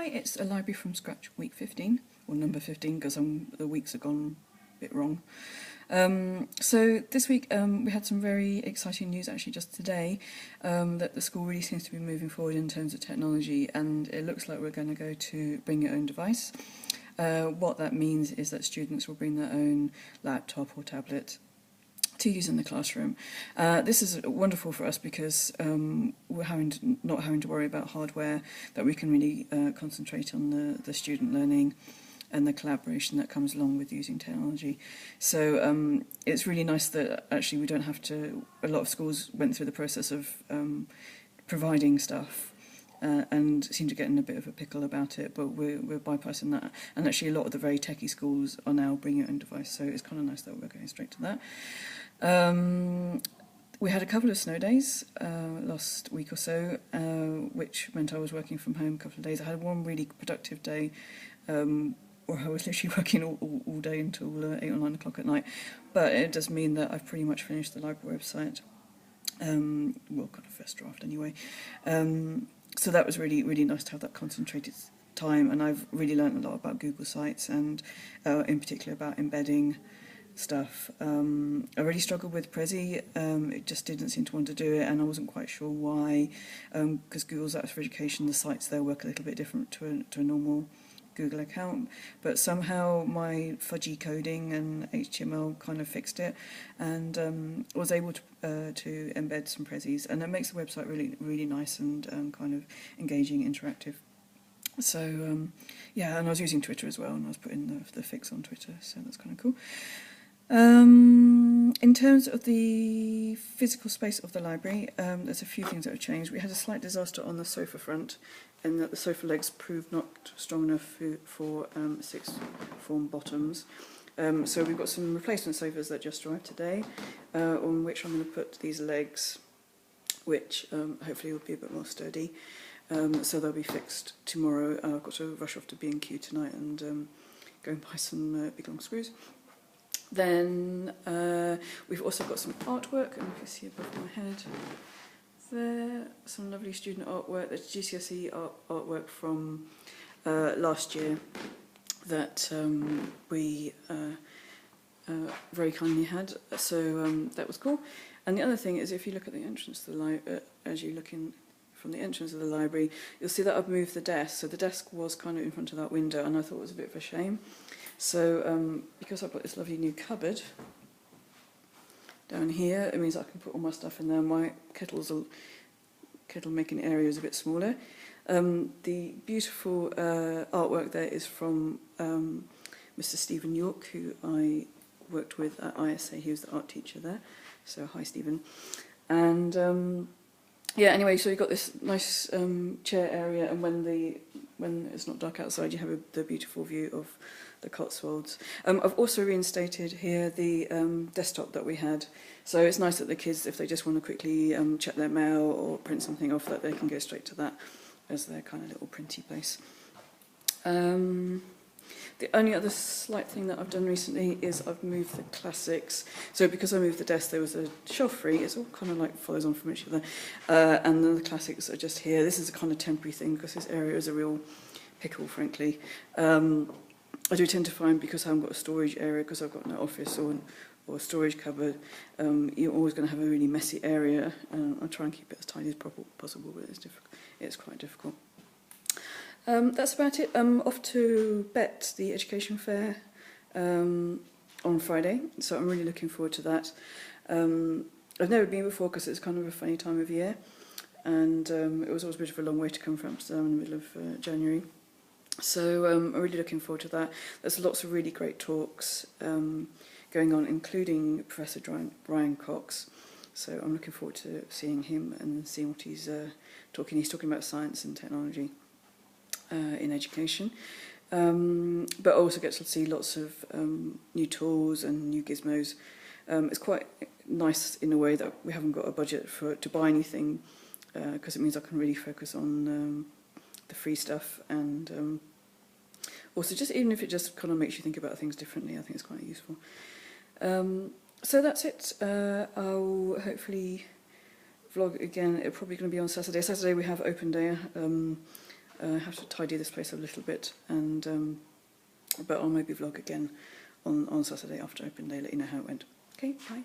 Hi, it's a Library from Scratch week 15, or number 15 because the weeks have gone a bit wrong. So this week we had some very exciting news actually just today that the school really seems to be moving forward in terms of technology, and it looks like we're going to go to bring your own device. What that means is that students will bring their own laptop or tablet to use in the classroom. This is wonderful for us because we're not having to worry about hardware, that we can really concentrate on the student learning and the collaboration that comes along with using technology. So it's really nice that actually we don't have to. A lot of schools went through the process of providing stuff and seem to get in a bit of a pickle about it, but we're bypassing that. And actually a lot of the very techie schools are now bringing their own device, so it's kind of nice that we're going straight to that. We had a couple of snow days last week or so, which meant I was working from home a couple of days. I had one really productive day where I was literally working all day until 8 or 9 o'clock at night. But it does mean that I've pretty much finished the library website. Well, kind of first draft anyway. So that was really, really nice to have that concentrated time, and I've really learned a lot about Google Sites and in particular about embedding stuff. I really struggled with Prezi. It just didn't seem to want to do it, and I wasn't quite sure why, because Google's Apps for Education, the sites there work a little bit different to a normal Google account, but somehow my fudgy coding and HTML kind of fixed it, and was able to embed some Prezis, and it makes the website really, really nice and kind of engaging, interactive. So yeah, and I was using Twitter as well, and I was putting the fix on Twitter, so that's kind of cool. In terms of the physical space of the library, there's a few things that have changed. We had a slight disaster on the sofa front, in that the sofa legs proved not strong enough for sixth form bottoms. So we've got some replacement sofas that just arrived today, on which I'm going to put these legs, which hopefully will be a bit more sturdy. So they'll be fixed tomorrow. I've got to rush off to B&Q tonight and go and buy some big long screws. Then we've also got some artwork, and if you see above my head there, some lovely student artwork. That's GCSE artwork from last year that we very kindly had, so that was cool. And the other thing is, if you look at the entrance to the library, as you look in from the entrance of the library, you'll see that I've moved the desk. So the desk was kind of in front of that window, and I thought it was a bit of a shame. So because I've got this lovely new cupboard down here, it means I can put all my stuff in there. My kettle making area is a bit smaller. The beautiful artwork there is from Mr. Stephen York, who I worked with at ISA. He was the art teacher there. So hi, Stephen. And yeah, anyway, so you've got this nice chair area, and when it's not dark outside, you have the beautiful view of the Cotswolds. I've also reinstated here the desktop that we had, so it's nice that the kids, if they just want to quickly check their mail or print something off, that they can go straight to that as their kind of little printy place. The only other slight thing that I've done recently is I've moved the classics. So because I moved the desk, there was a shelf free. It's all kind of like follows on from each other. And then the classics are just here. This is a kind of temporary thing because this area is a real pickle, frankly. I do tend to find, because I haven't got a storage area, because I've got no office or a storage cupboard, you're always going to have a really messy area. I try and keep it as tidy as possible, but it's quite difficult. That's about it. I'm off to BET, the education fair, on Friday, so I'm really looking forward to that. I've never been before because it's kind of a funny time of year, and it was always a bit of a long way to come from Amsterdam in the middle of January. So I'm really looking forward to that. There's lots of really great talks going on, including Professor Brian Cox. So I'm looking forward to seeing him and seeing what he's talking. He's talking about science and technology in education, but I also get to see lots of new tools and new gizmos. It's quite nice in a way that we haven't got a budget to buy anything, because it means I can really focus on the free stuff, and also just even if it just kind of makes you think about things differently, I think it's quite useful. So that's it. I'll hopefully vlog again. It's probably going to be on Saturday. Saturday we have open day. I have to tidy this place a little bit, and but I'll maybe vlog again on Saturday after open day, let you know how it went. Okay, bye.